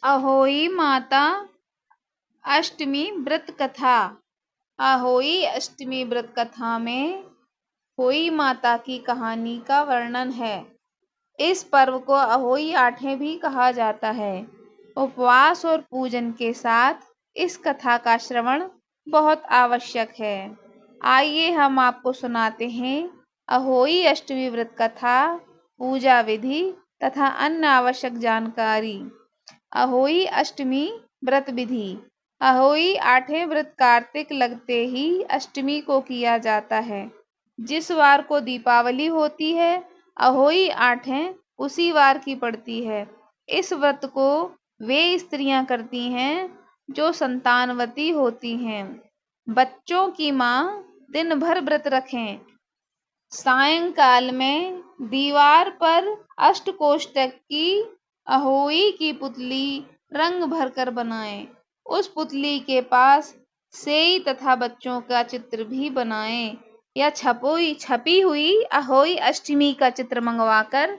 अहोई माता अष्टमी व्रत कथा। अहोई अष्टमी व्रत कथा में होई माता की कहानी का वर्णन है। इस पर्व को अहोई आठे भी कहा जाता है। उपवास और पूजन के साथ इस कथा का श्रवण बहुत आवश्यक है। आइए हम आपको सुनाते हैं अहोई अष्टमी व्रत कथा, पूजा विधि तथा अन्य आवश्यक जानकारी। अहोई अष्टमी व्रत विधि। अहोई आठे व्रत कार्तिक लगते ही अष्टमी को किया जाता है। जिस वार को दीपावली होती है, अहोई आठें उसी वार की पड़ती है। इस व्रत को वे स्त्रियां करती हैं जो संतानवती होती हैं। बच्चों की मां दिन भर व्रत रखें। सायंकाल में दीवार पर अष्टकोष्ठक की अहोई की पुतली रंग भरकर बनाएं। उस पुतली के पास सेई तथा बच्चों का चित्र भी बनाएं या छपी हुई अहोई अष्टमी का चित्र मंगवाकर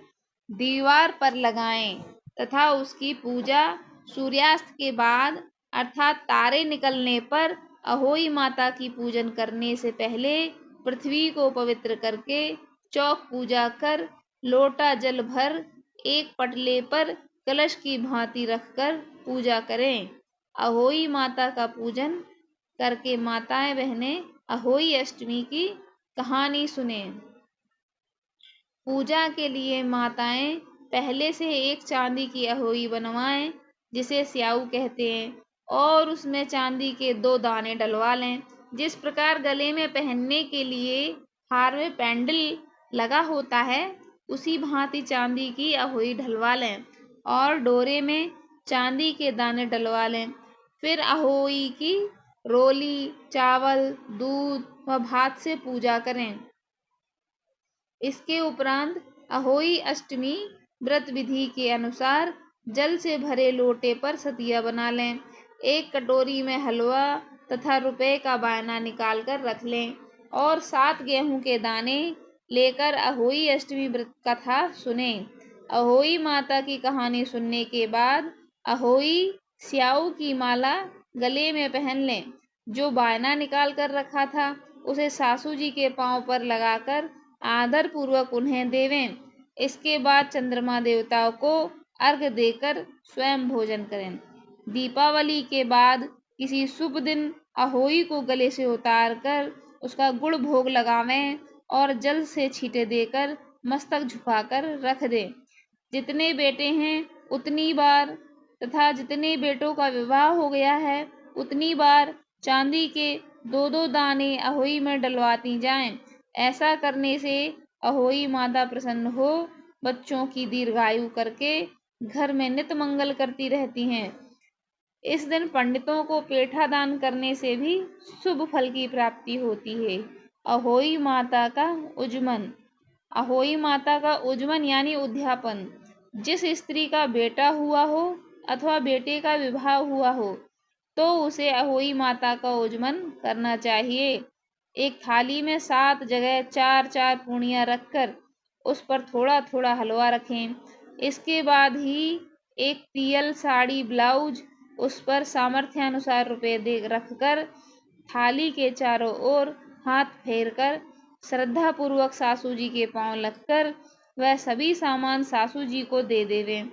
दीवार पर लगाएं तथा उसकी पूजा सूर्यास्त के बाद अर्थात तारे निकलने पर अहोई माता की पूजन करने से पहले पृथ्वी को पवित्र करके चौक पूजा कर लोटा जल भर एक पटले पर कलश की भांति रखकर पूजा करें। अहोई माता का पूजन करके माताएं बहनें अहोई अष्टमी की कहानी सुने। पूजा के लिए माताएं पहले से एक चांदी की अहोई बनवाएं, जिसे स्याऊ कहते हैं, और उसमें चांदी के 2 दाने डलवा लें। जिस प्रकार गले में पहनने के लिए हार में पेंडल लगा होता है, उसी भांति चांदी की अहोई ढलवा लें और डोरे में चांदी के दाने डलवा लें। फिर अहोई की रोली, चावल, दूध व भात से पूजा करें। इसके उपरांत अहोई अष्टमी व्रत विधि के अनुसार जल से भरे लोटे पर सतिया बना लें। एक कटोरी में हलवा तथा रुपए का बायना निकाल कर रख लें और 7 गेहूं के दाने लेकर अहोई अष्टमी व्रत कथा सुने। अहोई माता की कहानी सुनने के बाद अहोई स्याऊ की माला गले में पहन लें। जो बायना निकाल कर रखा था, उसे सासू जी के पांव पर लगाकर आदर पूर्वक उन्हें देवें। इसके बाद चंद्रमा देवताओं को अर्घ्य देकर स्वयं भोजन करें। दीपावली के बाद किसी शुभ दिन अहोई को गले से उतारकर उसका गुड़ भोग लगावें और जल से छींटे देकर मस्तक झुकाकर रख दें। जितने बेटे हैं उतनी बार तथा जितने बेटों का विवाह हो गया है उतनी बार चांदी के 2-2 दाने अहोई में डलवाती जाएं। ऐसा करने से अहोई माता प्रसन्न हो बच्चों की दीर्घायु करके घर में नित मंगल करती रहती हैं। इस दिन पंडितों को पेठा दान करने से भी शुभ फल की प्राप्ति होती है। अहोई माता का उज्मन। अहोई माता का उज्मन यानी उद्यापन। जिस स्त्री का बेटा हुआ हो अथवा बेटे का विवाह हुआ हो तो उसे अहोई माता का उज्मन करना चाहिए। एक थाली में 7 जगह 4-4 पूड़ियाँ रखकर उस पर थोड़ा थोड़ा हलवा रखें। इसके बाद ही एक पियल साड़ी ब्लाउज उस पर सामर्थ्यानुसार रुपए दे रखकर थाली के चारों ओर हाथ फेरकर श्रद्धा पूर्वक सासू जी के पांव लगकर वह सभी सामान सासू जी को दे देवें।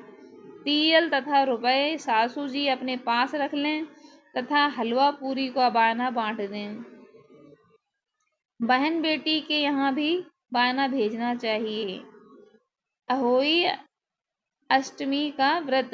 तियल तथा रुपए सासू जी अपने पास रख लें तथा हलवा पूरी का बायना बांट दें। बहन बेटी के यहाँ भी बायना भेजना चाहिए। अहोई अष्टमी का व्रत।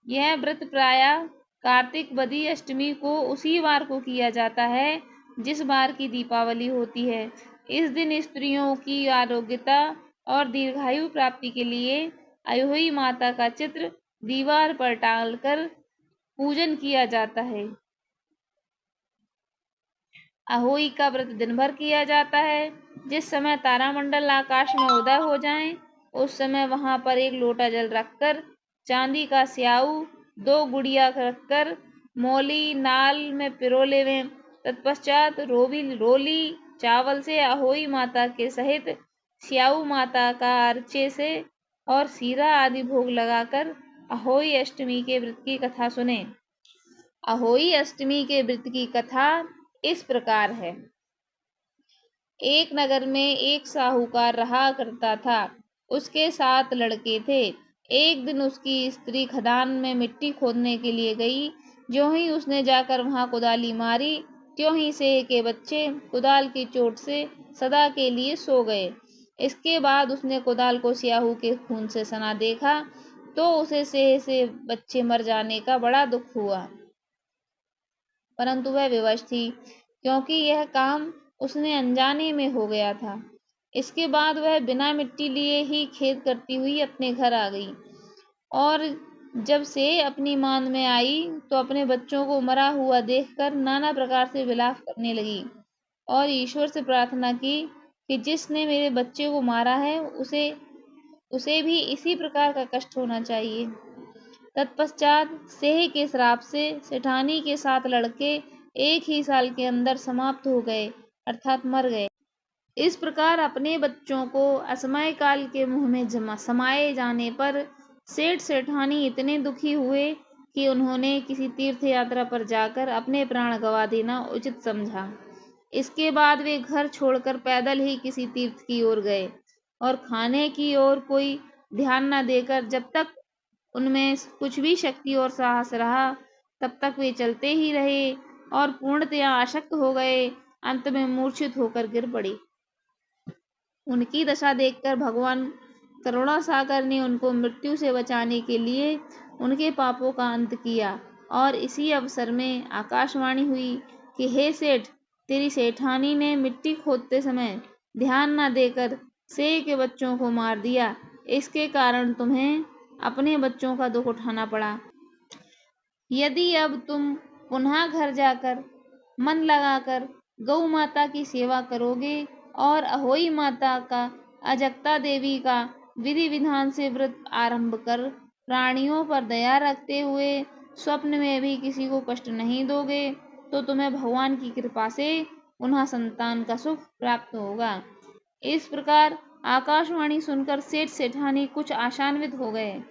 यह व्रत प्रायः कार्तिक बदी अष्टमी को उसी वार को किया जाता है जिस बार की दीपावली होती है। इस दिन स्त्रियों की आरोग्यता और दीर्घायु प्राप्ति के लिए अहोई माता का चित्र दीवार पर टांगकर पूजन किया जाता है। अहोई का व्रत दिन भर किया जाता है। जिस समय तारामंडल आकाश में उदय हो जाएं, उस समय वहां पर एक लोटा जल रखकर चांदी का स्याऊ 2 गुड़िया रखकर मौली नाल में पिरो लेवें। तत्पश्चात रोली चावल से अहोई माता के सहित स्याऊ माता का अर्चे से और सीरा आदि भोग लगाकर अहोई अष्टमी के व्रत की कथा सुने। अहोई अष्टमी के व्रत की कथा इस प्रकार है। एक नगर में एक साहूकार रहा करता था। उसके 7 लड़के थे। एक दिन उसकी स्त्री खदान में मिट्टी खोदने के लिए गई। ज्यों ही उसने जाकर वहां कुदाली मारी, त्यों ही सेह के बच्चे कुदाल की चोट से सदा के लिए सो गए। इसके बाद उसने कुदाल को स्याहू के खून से सना देखा, तो उसे सेह से बच्चे मर जाने का बड़ा दुख हुआ। परंतु वह विवश थी, क्योंकि यह काम उसने अनजाने में हो गया था। इसके बाद वह बिना मिट्टी लिए ही खेद करती हुई अपने घर आ गई, और जब से अपनी मान में आई तो अपने बच्चों को मरा हुआ देखकर नाना प्रकार से विलाप करने लगी, और ईश्वर से प्रार्थना की कि जिसने मेरे बच्चे को मारा है उसे भी इसी प्रकार का कष्ट होना चाहिए। तत्पश्चात सेह के श्राप से सेठानी के 7 लड़के एक ही साल के अंदर समाप्त हो गए, अर्थात मर गए। इस प्रकार अपने बच्चों को असमय काल के मुंह में समाये जाने पर सेठ सेठानी इतने दुखी हुए कि उन्होंने किसी तीर्थ यात्रा पर जाकर अपने प्राण गंवा देना उचित समझा। इसके बाद वे घर छोड़कर पैदल ही किसी तीर्थ की ओर गए, और खाने की ओर कोई ध्यान न देकर जब तक उनमें कुछ भी शक्ति और साहस रहा तब तक वे चलते ही रहे, और पूर्णतया आसक्त हो गए। अंत में मूर्छित होकर गिर पड़े। उनकी दशा देखकर भगवान करुणा सागर ने उनको मृत्यु से बचाने के लिए उनके पापों का अंत किया, और इसी अवसर में आकाशवाणी हुई कि हे सेठ, तेरी सेठानी ने मिट्टी खोदते समय ध्यान न देकर सेह के बच्चों को मार दिया। इसके कारण तुम्हें अपने बच्चों का दुख उठाना पड़ा। यदि अब तुम पुनः घर जाकर मन लगाकर गौ माता की सेवा करोगे और अहोई माता का, अजक्ता देवी का विधि विधान से व्रत आरंभ कर प्राणियों पर दया रखते हुए स्वप्न में भी किसी को कष्ट नहीं दोगे, तो तुम्हें भगवान की कृपा से पुनः संतान का सुख प्राप्त होगा। इस प्रकार आकाशवाणी सुनकर सेठ सेठानी कुछ आशान्वित हो गए,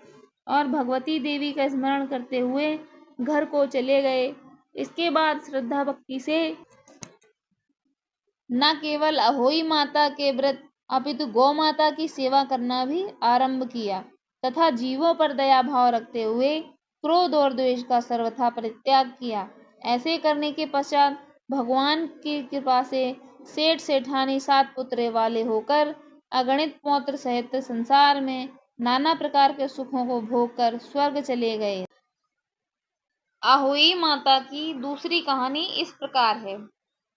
और भगवती देवी का स्मरण करते हुए घर को चले गए। इसके बाद श्रद्धा भक्ति से न केवल अहोई माता के व्रत अपितु गौ माता की सेवा करना भी आरंभ किया, तथा जीवों पर दया भाव रखते हुए क्रोध और द्वेष का सर्वथा परित्याग किया। ऐसे करने के पश्चात भगवान की कृपा से सेठ सेठानी 7 पुत्र वाले होकर अगणित पौत्र सहित संसार में नाना प्रकार के सुखों को भोग कर स्वर्ग चले गए। अहोई माता की दूसरी कहानी इस प्रकार है।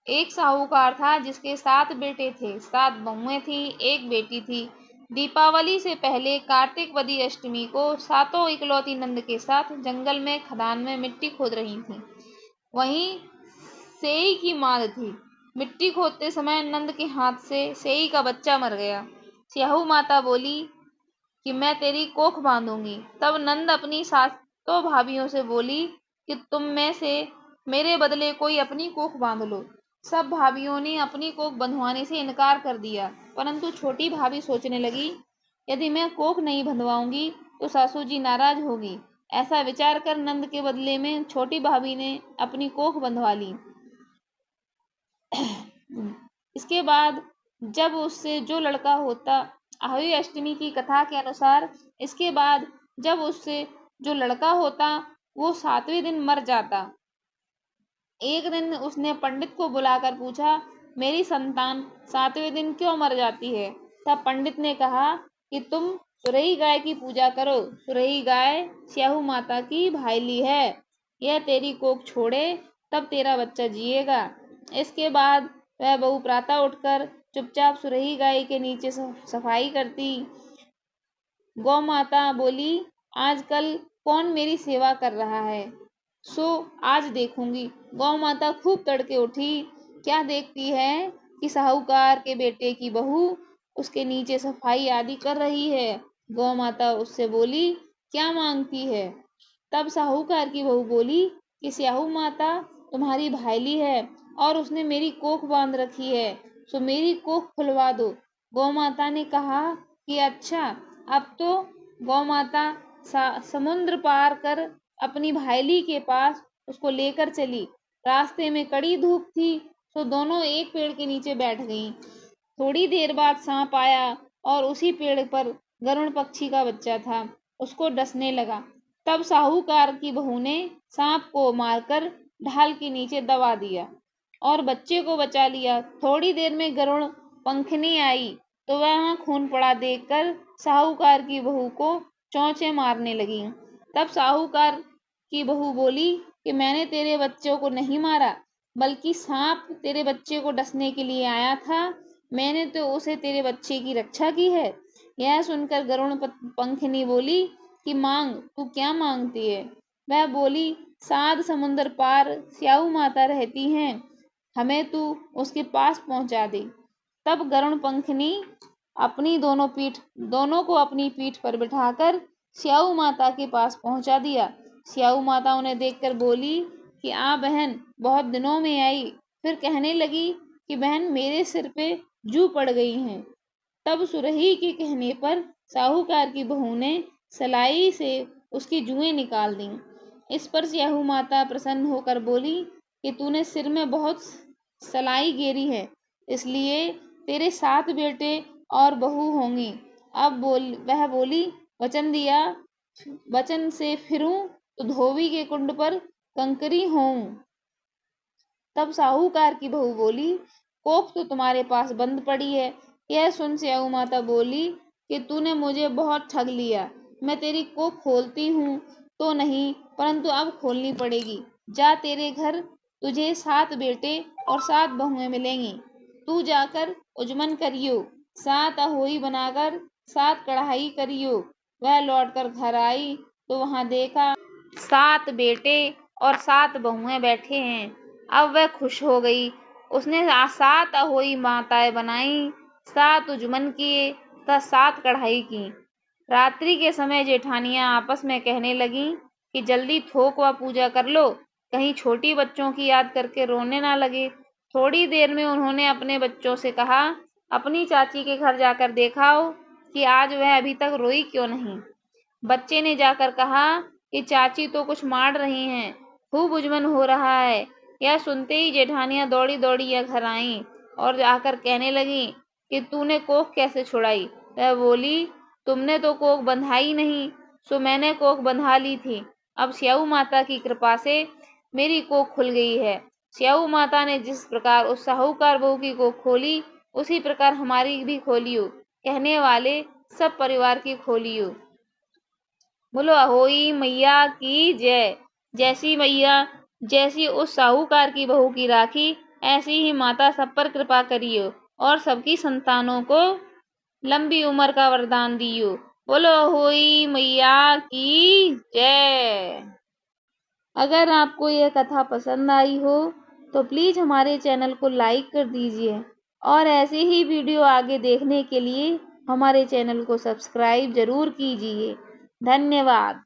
एक साहूकार था जिसके 7 बेटे थे, 7 बहुएं थी, 1 बेटी थी। दीपावली से पहले कार्तिक वदी अष्टमी को सातों इकलौती नंद के साथ जंगल में खदान में मिट्टी खोद रही थी। वहीं सेई की माद थी। मिट्टी खोदते समय नंद के हाथ से सेई का बच्चा मर गया। स्याहू माता बोली कि मैं तेरी कोख बांधूंगी। तब नंद अपनी सातों भाभियों से बोली कि तुम में से मेरे बदले कोई अपनी कोख बांध लो। सब भाभियों ने अपनी कोख बंधवाने से इनकार कर दिया, परंतु छोटी भाभी सोचने लगी, यदि मैं कोख नहीं बंधवाऊंगी तो सासू जी नाराज होगी। ऐसा विचार कर नंद के बदले में छोटी भाभी ने अपनी कोख बंधवा ली। इसके बाद जब उससे जो लड़का होता, अहोई अष्टमी की कथा के अनुसार, इसके बाद जब उससे जो लड़का होता वो 7वें दिन मर जाता। एक दिन उसने पंडित को बुलाकर पूछा, मेरी संतान 7वें दिन क्यों मर जाती है? तब पंडित ने कहा कि तुम सुरही गाय की पूजा करो। सुरही गाय स्याहू माता की भाईली है। यह तेरी कोख छोड़े तब तेरा बच्चा जिएगा। इसके बाद वह बहू प्रातः उठकर चुपचाप सुरही गाय के नीचे सफाई करती। गौ माता बोली, आजकल कौन मेरी सेवा कर रहा है, सो आज देखूंगी। गौ माता खूब तड़के उठी। क्या देखती है कि साहूकार के बेटे की बहू उसके नीचे सफाई आदि कर रही है। गौ माता उससे बोली, क्या मांगती है? तब साहूकार की बहू बोली कि स्याहू माता तुम्हारी भाईली है और उसने मेरी कोख बांध रखी है, सो मेरी कोख खुलवा दो। गौ माता ने कहा कि अच्छा। अब तो गौ माता समुद्र पार कर अपनी भाईली के पास उसको लेकर चली। रास्ते में कड़ी धूप थी, तो दोनों एक पेड़ के नीचे बैठ गईं। थोड़ी देर बाद सांप आया और उसी पेड़ पर गरुड़ पक्षी का बच्चा था, उसको डसने लगा। तब साहूकार की बहू ने सांप को मारकर ढाल के नीचे दबा दिया और बच्चे को बचा लिया। थोड़ी देर में गरुड़ पंखनी आई, तो वह खून पड़ा देखकर साहूकार की बहू को चौंचे मारने लगी। तब साहूकार की बहू बोली कि मैंने तेरे बच्चों को नहीं मारा, बल्कि सांप तेरे बच्चे को डसने के लिए आया था। मैंने तो उसे तेरे बच्चे की रक्षा की है। यह सुनकर गरुड़ पंखनी बोली कि मांग, तू क्या मांगती है? वह बोली, सात समुद्र पार स्याऊ माता रहती हैं, हमें तू उसके पास पहुंचा दे। तब गरुड़ पंखनी दोनों को अपनी पीठ पर बिठाकर स्याऊ माता के पास पहुंचा दिया। स्याऊ माता उन्हें देखकर बोली कि आ बहन, बहुत दिनों में आई। फिर कहने लगी कि बहन, मेरे सिर पे जू पड़ गई हैं। तब सुरही के कहने पर साहूकार की बहू ने सलाई से उसकी जुएं निकाल दी। इस पर स्याऊ माता प्रसन्न होकर बोली कि तूने सिर में बहुत सलाई गेरी है, इसलिए तेरे 7 बेटे और बहू होंगी। अब वह बोली, वचन दिया, वचन से फिरूं तो धोबी के कुंड पर कंकरी होऊं। तब साहूकार की बहू बोली, कोख तो तुम्हारे पास बंद पड़ी है। यह सुन स्याऊ माता बोली कि तूने मुझे बहुत ठग लिया। मैं तेरी कोख खोलती हूँ तो नहीं, परंतु अब खोलनी पड़ेगी। जा, तेरे घर तुझे 7 बेटे और 7 बहुएं मिलेंगी। तू जाकर उजमन करियो, 7 अहोई बनाकर 7 कढ़ाई करियो। वह लौटकर घर आई तो वहां देखा 7 बेटे और 7 बहुएं बैठे हैं। अब वह खुश हो गई। उसने 7 अहोई माताएं बनाई, 7 उजमन किए तथा 7 कढ़ाई की। रात्रि के समय जेठानियां आपस में कहने लगी कि जल्दी थोक व पूजा कर लो, कहीं छोटी बच्चों की याद करके रोने ना लगे। थोड़ी देर में उन्होंने अपने बच्चों से कहा, अपनी चाची के घर जाकर देखाओ कि आज वह अभी तक रोई क्यों नहीं। बच्चे ने जाकर कहा कि चाची तो कुछ मार रही हैं, खूब उजमन हो रहा है। यह सुनते ही जेठानियां दौड़ी दौड़ी यह घर आईं और आकर कहने लगी कि तूने कोख कैसे छुड़ाई? वह बोली, तुमने तो कोख बंधाई नहीं, सो मैंने कोख बंधा ली थी। अब स्याऊ माता की कृपा से मेरी कोख खुल गई है। स्याऊ माता ने जिस प्रकार उस साहूकार बहू की कोख खोली, उसी प्रकार हमारी भी खोलियो। कहने वाले सब परिवार की खोलियो। बोलो अहोई मैया की जय। जैसी उस साहूकार की बहू की राखी, ऐसी ही माता सब पर कृपा करियो और सबकी संतानों को लंबी उम्र का वरदान दियो। बोलो अहोई मैया की जय। अगर आपको यह कथा पसंद आई हो तो प्लीज हमारे चैनल को लाइक कर दीजिए और ऐसे ही वीडियो आगे देखने के लिए हमारे चैनल को सब्सक्राइब जरूर कीजिए। धन्यवाद।